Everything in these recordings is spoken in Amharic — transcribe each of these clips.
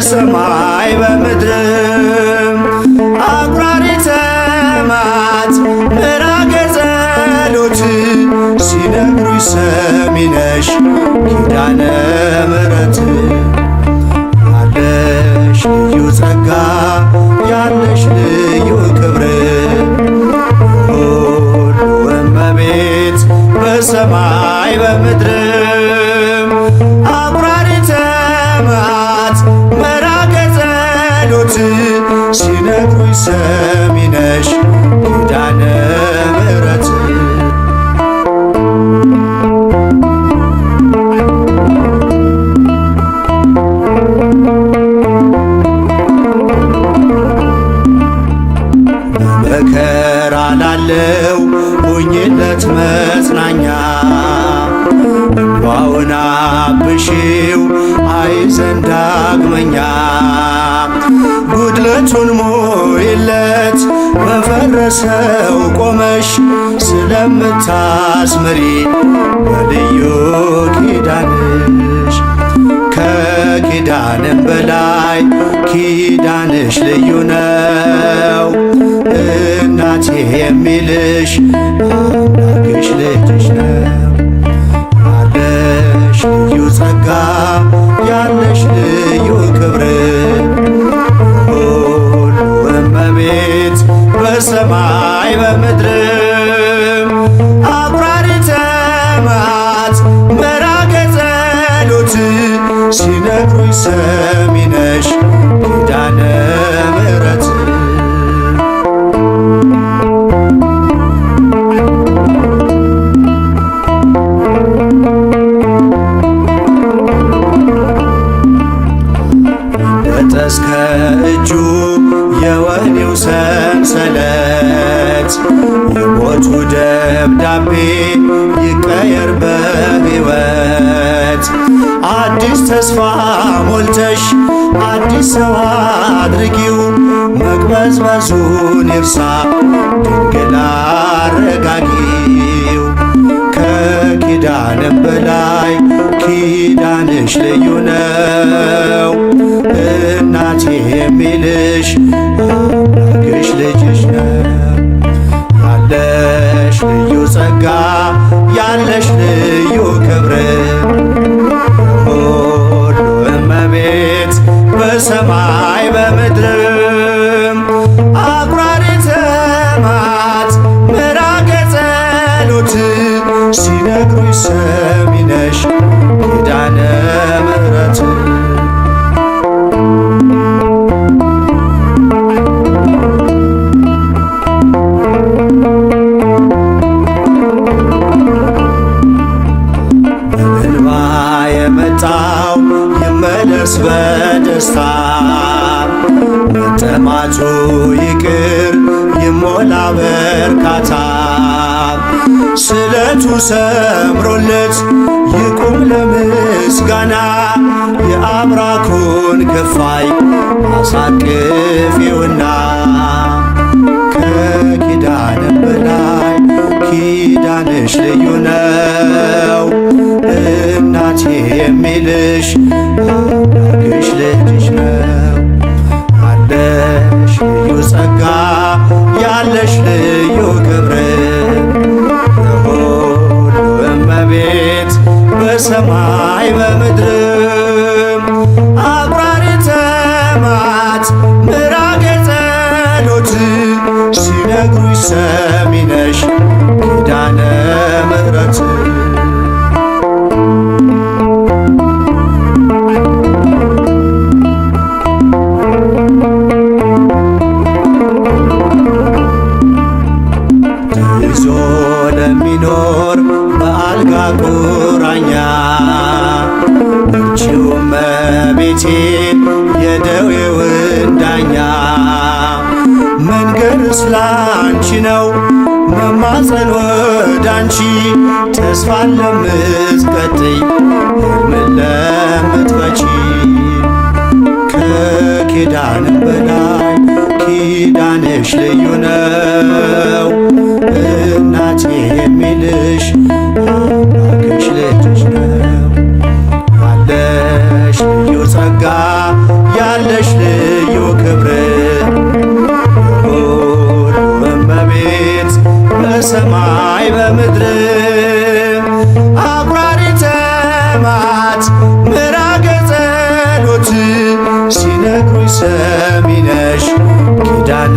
በሰማይ በምድርም አቁራሪተ መዓት ምዕራገ ጸሎት ሲነግሩኝ ሰሚ ነሽ ኪዳነ ምሕረት ያለሽ ልዩ ጸጋ ያለሽ ልዩ ክብር ሁሉ እመቤት በሰማይ በምድርም አቁራሪተ መዓት ምዕራገ ጸሎት ሲነግሩኝ ሰሚ ነሽ ኪዳነ ምሕረት በመከራ ላለው ሁኝለት መጽናኛ እንባውን አብሺው አይዘን ዳግመኛ ጉድለቱን ሞይለት በፈረሰው ቆመሽ ስለምታስምሪ በልዩ ኪዳንሽ ከኪዳንም በላይ ኪዳንሽ ልዩ ነው እናቴ የሚልሽ አምላክሽ ልጅሽ ነው ያለሽ ልዩ ጸጋ ያለሽ ልዩ ክብር ሁሉ እመቤት በሰማይ በምድርም አቁራሪተ መዓት ምዕራገ ጸሎት ሲነግሩኝ ሰሚ ነሽ ኪዳነ ምሕረት እስከ እጁ የወህኒው ሰንሰለት የሞቱ ደብዳቤ ይቀየር በሕይወት አዲስ ተስፋ ሞልተሽ አዲስ ሰው አድርጊው መቅበዝበዙን ይርሳ ድንግል አረጋጊው ከኪዳንም በላይ ኪዳንሽ ልዩ ነው እናቴ የሚልሽ አምላክሽ ልጅሽ ነው ያለሽ ልዩ ጸጋ ያለሽ ልዩ ክብር ሁሉ እመቤት በሰማይ በምድርም አቁራሪተ መዓት ምዕራገ ጸሎት ሲነግሩኝ ሰሚ ነሽ ኪዳነ ምሕረት በእንባ የመጣው ይመለስ በደስታ መጠማቱ ይቅር ይሞላ በርካታ ስለቱ ሰምሮለት ይቁም ለምስጋና የአብራኩን ክፋይ አሳቅፊውና ከኪዳንም በላይ ኪዳንሽ ልዩ ነው እናቴ የሚልሽ አምላክሽ ልጅሽ ነው ያለሽ ልዩ ጸጋ ያለሽ ልዩ ክብር ሁሉ እመቤት በሰማይ በምድርም አቁራሪተ መዓት ምዕራገ ጸሎት ሲነግሩኝ ሰሚ ነሽ ኪዳነ ምሕረት ይዞ ለሚኖር በአልጋ ቁራኛ አንቺው እመቤቴ የደዌውን ዳኛ መንገድስ ላንቺ ነው መማፀን ወዳንቺ ተስፋን ለምትቀጥይ ሕልምን ለምትፈቺ ከኪዳንም በላይ ኪዳንሽ ልዩ ነው እናቴ የሚልሽ አምላክሽ ልጅሽ ነው ያለሽ ልዩ ጸጋ ያለ ሰሚ ነሽ ኪዳነ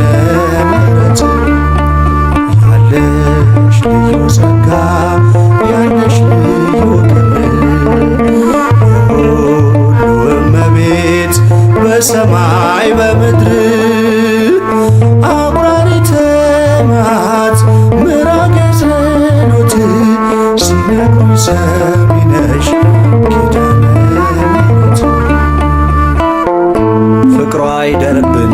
ምሕረት ያለሽ ልዩ ጸጋ ያለሽ ልዩ ክብር የሁሉ እመቤት በሰማይ በምድር አቁራሪተ መዓት ምራገ ጸሎት ሲነግሩኝ ሰሚ ነሽ ኪዳነ ምሕረት ፍቅሯ ይደርብን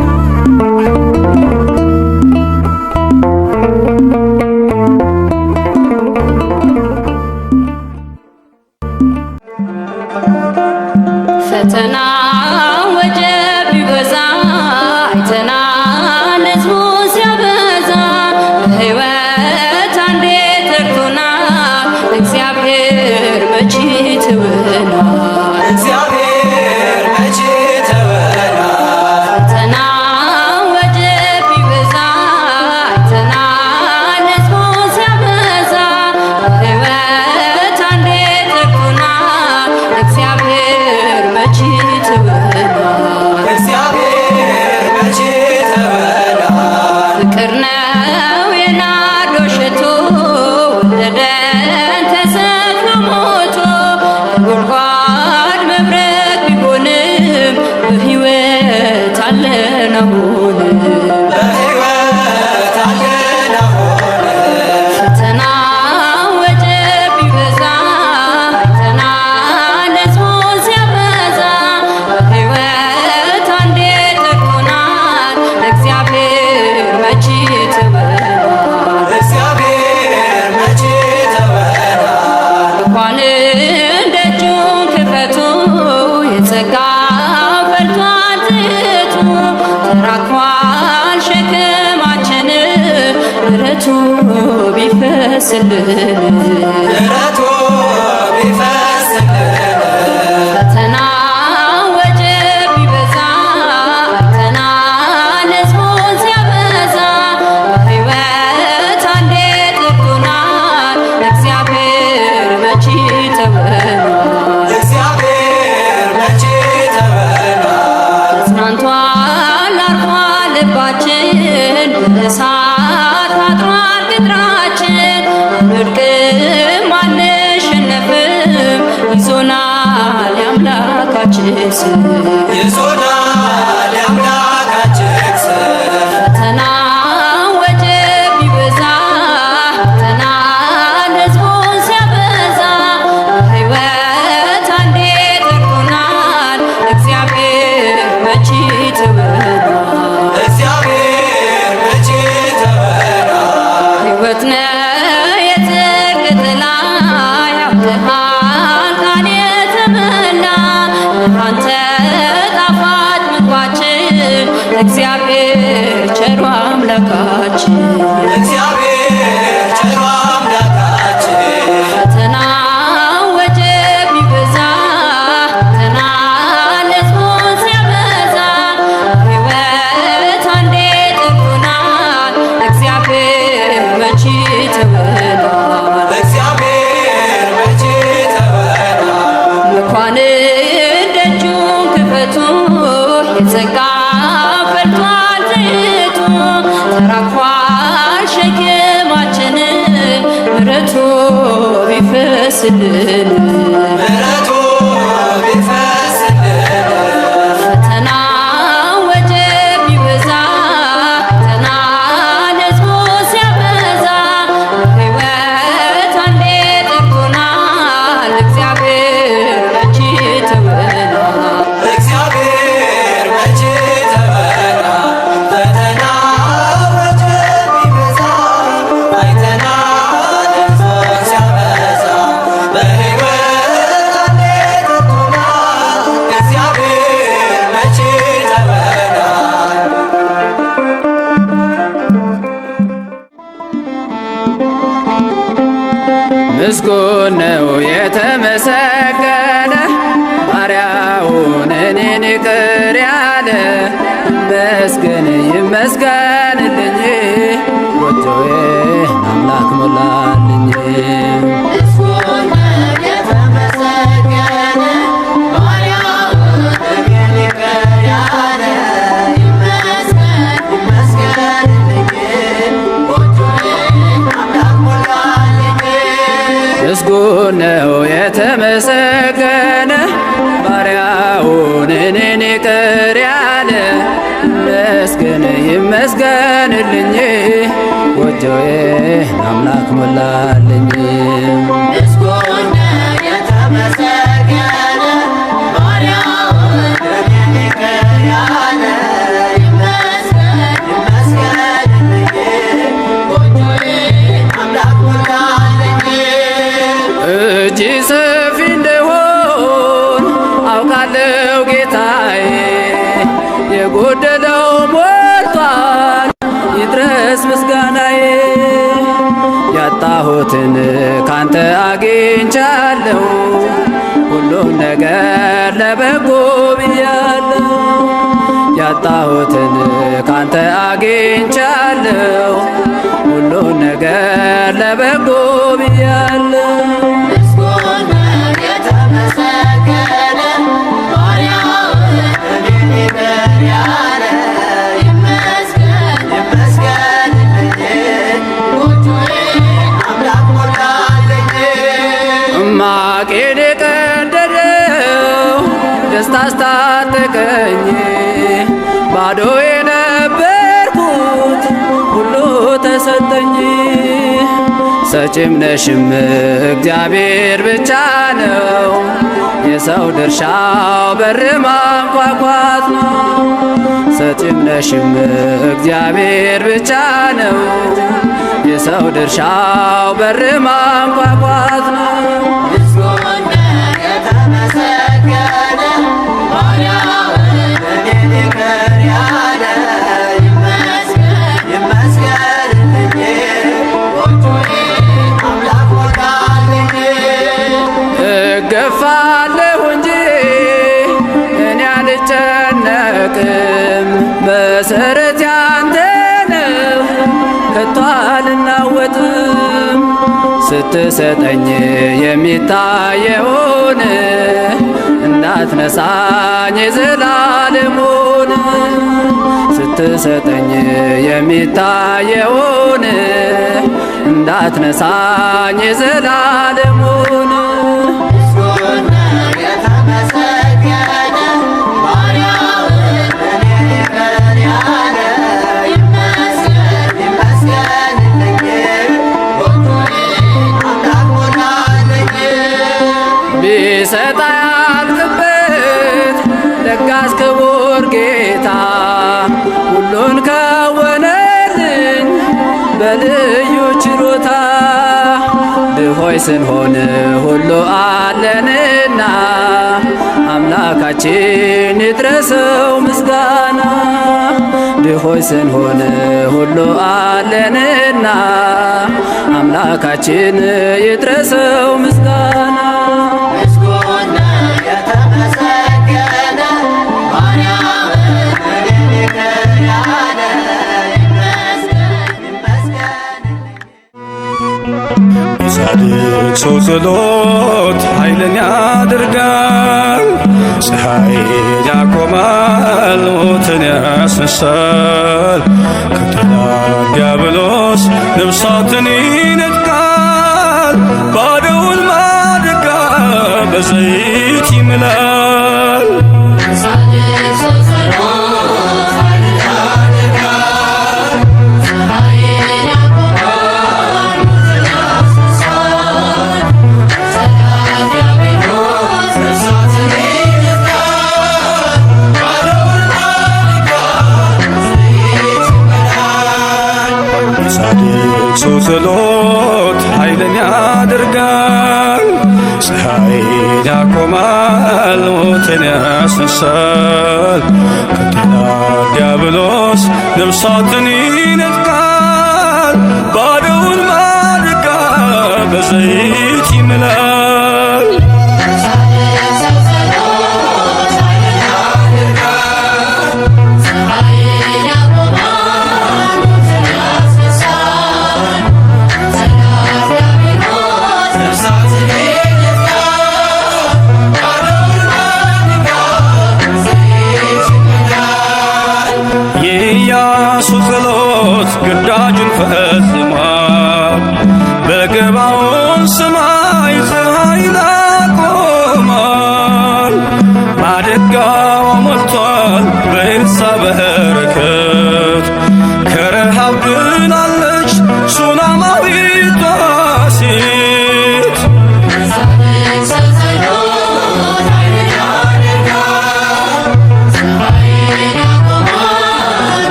ፈተና ወጀብ ቢበዛ አይተናል ሕዝቡን ሲያበዛ በሕይወት አንዴ ተርቶናል እግዚአብሔር መቼ ተወናል እግዚአብሔር መቼ ተወናል ፈተና ወጀብ ቢበዛ አይተናል ሕዝቡን ሲያበዛ በሕይወት አንዴ ተርቶናል እግዚአብሔር መቼ ተወናል እግዚአብሔር መቼ ተወናል ፍቅር ነው የናርዶ ሽቶ ወደደን ተሰቅሎ ሞቶ ጉድጓድ መብረቅ ቢሆንም በሕይወት አለን አሁንም በሕይወት አለን አሁንም ፈተና ወጀብ ቢበዛ አይተናል ሕዝቡን ሲያበዛ በሕይወት አንዴ ተርቶናል እግዚአብሔር መቼ ተወናል እግዚአብሔር መቼ ተወናል እንኳን ደጁን ክፈቱ የጸጋ ፈልቷል ትቱ ተራክፏል ሸክማችን ምሕረቱ ቢፈስልን ምሕረቱ ቢፈስልን ፈተና ወጀብ ቢበዛ አይተናል ሕዝቡን ሲያበዛ በሕይወት አንዴ ጠርቶናል እግዚአብሔር መቼ ተወናል እግዚአብሔር መቼ ተወናል ተጽናንቷል አርፏል ልባችን በእሳት ታጥሯል ቅጥራችን አንወድቅም አንሸነፍም ይዞናል የአምላካችን ስም ይዞናል የአምላካችን ስም ፈተና ወጀብ ቢበዛ አይተናል ሕዝቡን ሲያበዛ በሕይወት አንዴ ጠርቶናል እግዚአብሔር መቼ ተወናል እግዚአብሔር መቼ ተወናል ሕይወት ነው የጽድቅ ጥላ ያውቅሃል ቃል የተመላ አንተ ጣፋጭ ምግባችን እግዚአብሔር ቸሩ አምላካችን እግዚአብሔር ቸሩ አምላካችን ፈተና ወጀብ ቢበዛ አይተናል ሕዝቡን ሲያበዛ በሕይወት አንዴ ጠርቶናል እግዚአብሔር መቼ ተወናል እግዚአብሔር መቼ ተወናል መኳንን ደጁን ክፈቱ የጸጋ ፈልቷል ዘይቱ ተራክፏል ሸክማችን ምሕረቱ ቢፈስልን ምሕረቱ ቢፈስልን ፈተና ወጀብ ቢበዛ አይተናል ሕዝቡን ሲያበዛ በሕይወት አንዴ ጠርቶናል እግዚአብሔር መቼ ተወናል እግዚአብሔር መቼ ተወናል ፈተና ወጀብ ቢበዛ አይተናል ሕዝቡን ሲያበዛ በሕይወት አንዴ ጠርቶናል እግዚአብሔር መቼ ተወናል ምስጉን ነው የተመሰገነ ባሪያውን እኔን ይቅር ያለ ይመስገን ይመስገንልኝ ጎጆዬን አምላክ ሞላልኝ። የተመሰገነ ባሪያውን እኔን ይቅር ያለ ምስጉን ነው የተመሰገነ ባሪያውን እኔን ይቅር ያለ ይመስገን ይመስገንልኝ ጎጆዬን አምላክ ሞላልኝ። ምስጉን ነው የተመሰገነ ባሪያውን እኔን ይቅር ያለ ይመስገን ይመስገንልኝ ጎጆዬን አምላክ ሞላልኝ። እጅ ሰፊ እንደሆን አውቃለሁ ጌታዬ የጎደለው ሞልቷል ይድረስ ምስጋናዬ። ያጣሁትን ካንተ አግኝቻለሁ ሁሉም ነገር ለበጎ ብያለሁ። ያጣሁትን ካንተ አግኝቻለሁ ሁሉም ነገር ለበጎ ብያለሁ። ምስጉን ነው የተመሰገነ ባሪያውን እኔን ይቅር ያለ ይመስገን ይመስገንልኝ ጎጆዬን አምላክ ሞላልኝ። ማቄን የቀደደው ደስታ አስታጠቀኝ ባዶ የነበርኩት ሁሉ ተሰጠኝ። ሰጪም ነሽም እግዚአብሔር ብቻ ነው የሰው ድርሻው በር ማንኳኳት ነው። ሰጪም ነሽም እግዚአብሔር ብቻ ነው የሰው ድርሻው በር ማንኳኳት ነው። ምስጉን ነው የተመሰገነ ባሪያውን እኔን ይቅር ያለ ይመስገን ይመስገንልኝ ጎጆዬን አምላክ ሞላልኝ። እገፋለሁ እንጂ እኔ አልጨነቅም መሰረት ያንተ ነው ከቶ አልናወጥም። ስትሰጠኝ የሚታየውን እንዳትነሳኝ የዘላለሙን ስትሰጠኝ የሚታየውን እንዳትነሳኝ የዘላለሙን። ምስጉን ነው የተመሰገነ ባሪያውን እኔን ይቅር ያለ ይመስገን ይመስገንልኝ ጎጆዬን አምላክ ሞላልኝ። ቢሰጥ አያልቅበት ለጋስ ክቡር ጌታ ሁሉን ከወነልኝ በልዩ ችሮታ። ድሆይ ስንሆን ሁሉ አለንና አምላካችን ይድረሰው ምስጋና። ድሆይ ስንሆን ሁሉ አለንና አምላካችን ይድረሰው ምስጋና። ምስጉን ነው የተመሰገነ ባሪያውን እኔን ይቅር ያለ ይመስገን ይመስገንልኝ። የጻድቅ ሰው ጸሎት ኃይልን ያደርጋል፣ ፀሐይን ያቆማል፣ ሞትን ያስነሳል። ከጠላት ዲያብሎስ ነፍሳትን ይነጥቃል፣ ባዶውን ማድጋ በዘይት ይምላል። የጻድቅ ሰው ጸሎት ኃይልን ያደርጋል፣ ፀሐይን ያቆማል፣ ሞትን ያስነሳል። ከጠላት ዲያብሎስ ነፍሳትን ይነጥቃል፣ ባዶውን ማድጋ በዘይት ይምላል። የኢያሱ ጸሎት ግዳጁን ፈጽሟል፣ በገባዖን ሰማይ ፀሐይ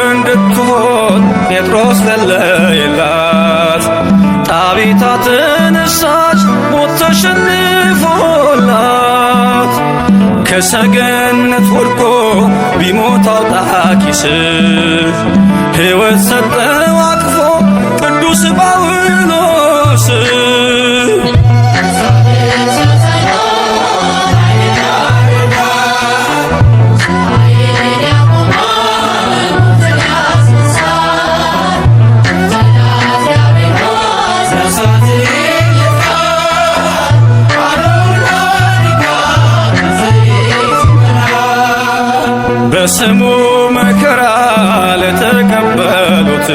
እንድትሆን ጴጥሮስ ጸለየላት። ጣቢታ ተነሳች ሞት ተሸንፎላት። ከሰገነት ወድቆ ቢሞት አውጣኪስ ሕይወት ሰጠው አቅፎ ቅዱስ ጳውሎስ። በስሙ መከራ ለተቀበሉት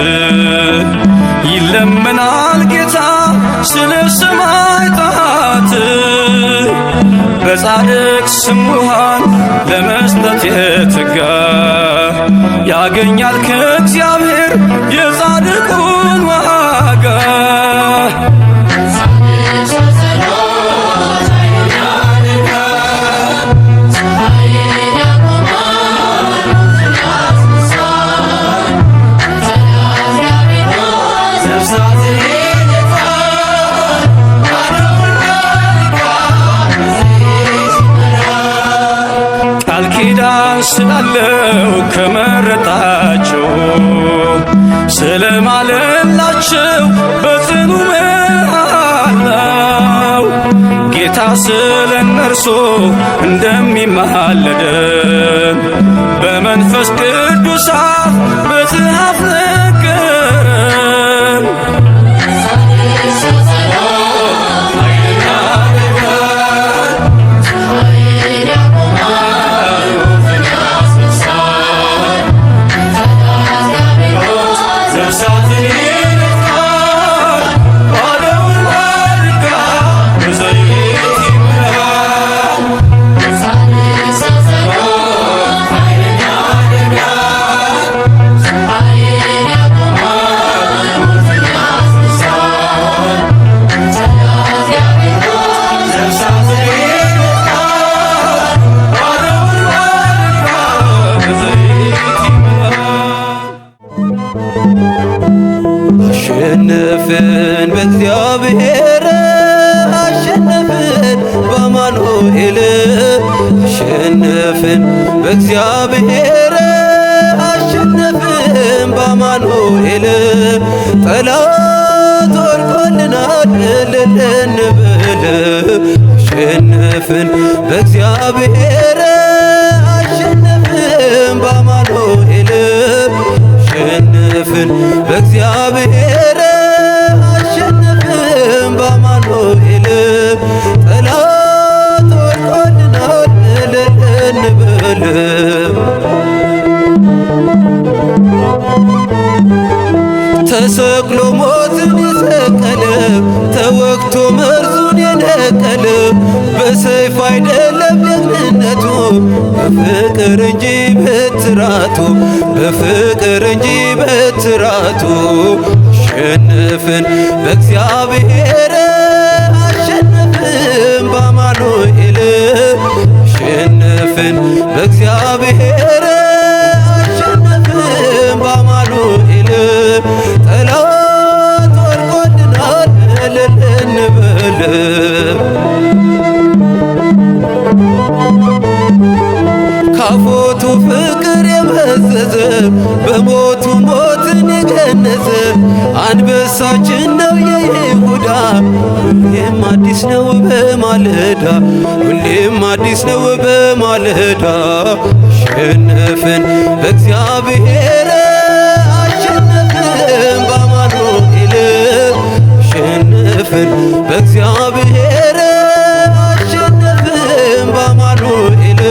ይለመናል ጌታ ስለ ሰማዕታት። በጻድቅ ስም ውሃን ለመስጠት የተጋ ያገኛል ከእግዚአብሔር የጻድቁን ዋጋ። ቃል ኪዳን ስላለው ከመረጣቸው ስለማለላቸው በጽኑ መሃላው ጌታ ስለ እነርሱ እንደሚማልደን በመንፈስ ቅዱስ አፍ በጽሐፍ ነገረን። አሸነፍን በእግዚአብሔር አሸነፍን በአማኑኤል አሸነፍን በእግዚአብሔር አሸነፍን በአማኑኤል ጠላት ወድቆልናል እልል እንበል። አሸነፍን በእግዚአብሔር አሸነፍን በአማኑኤል አሸነፍን በእግዚአብሔር አሸነፍን በአማኑኤል ጠላት ወድቆልናል እልል እንበል። ተሰቅሎ ሞትን የሰቀለ ተወግቶ መርዙን የነቀለ በሰይፍ አይደለም ደግነቱ በፍቅር እንጂ በትራቱ በፍቅር እንጂ በትራቱ። አሸነፍን በእግዚአብሔር አሸነፍን በአማኑኤል አሸነፍን በእግዚአብሔር አሸነፍን በአማኑኤል ጠላት ወድቆልናል እልል እንበል። ካፎቱ ፍቅር የመዘዘ በሞቱ ሞትን የገነዘ አንበሳችን ነው የይሁዳ ሁሌም አዲስ ነው በማለዳ ሁሌም አዲስ ነው በማለዳ። አሸነፍን በእግዚአብሔር አሸነፍን በአማኑኤል አሸነፍን በእግዚአብሔር አሸነፍን በአማኑኤል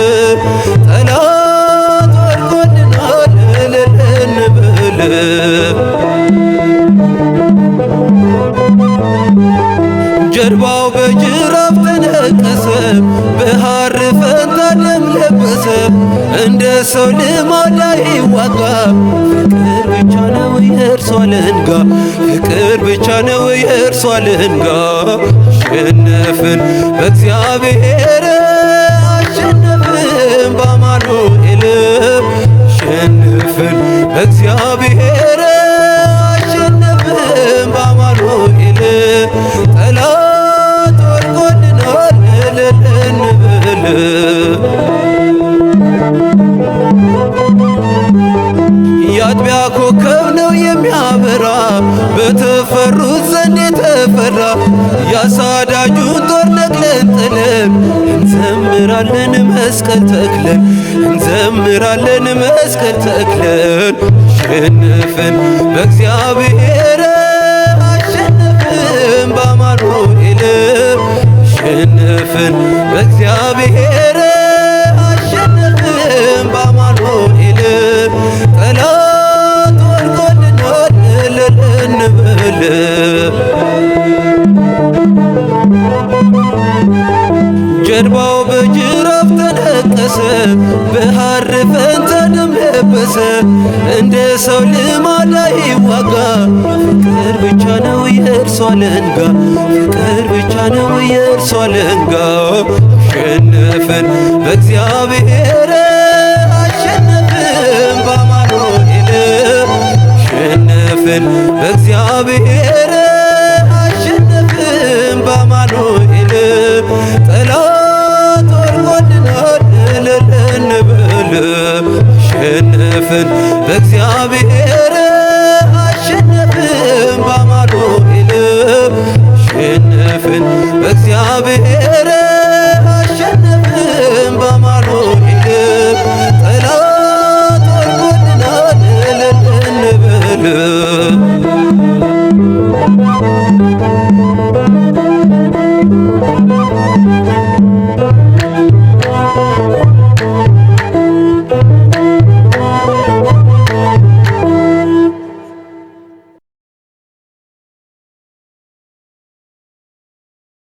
ጠላት ወድቆልናል እልል እንበል። ጀርባው በጅራፍ ተነቀሰ በሐር ፈንታ ደም ለበሰ እንደ ሰው ልማድ አይዋጋ ፍቅር ብቻ ነው የእርሷ አለንጋ ፍቅር ብቻ ነው የእርሷ አለንጋ። አሸነፍን በእግዚአብሔር አሸነፍን በአማኑኤል አሸነፍን እግዚአብሔር አሸነፍን በአማኑኤል ጠላት ወድቆልናል እልል እንበል። የአጥቢያ ኮከብ ነው የሚያበራ በተፈሩት ዘንድ የተፈራ ያሳዳጁን ጦር ነቅለን ጥለን እንዘምራለን መስቀል ተክለን እንዘምራለን መስቀል ተክለን አሸነፍን በእግዚአብሔር አሸነፍን በአማኑኤል አሸነፍን በእግዚአብሔር አሸነፍን በአማኑኤል ጠላት ወድቆልናል እልል እንበል። ጀርባው በጅራፍ ተነቀሰ በሐር ፈንታ ደም ለበሰ እንደ ሰው ልማድ አይዋጋ ፍቅር ብቻ ነው የእርሷ አለንጋ ፍቅር ብቻ ነው የእርሷ አለንጋ። አሸነፍን በእግዚአብሔር አሸነፍን በአማኑኤል አሸነፍን በእግዚአብሔር አሸነፍን በአማኑኤል ጠላት ወድቆልናል እልል እንበል። አሸነፍን በእግዚአብሔር አሸነፍን በአማኑኤል አሸነፍን በእግዚአብሔር አሸነፍን በአማኑኤል ጠላት ወድቆልናል እልል እንበል።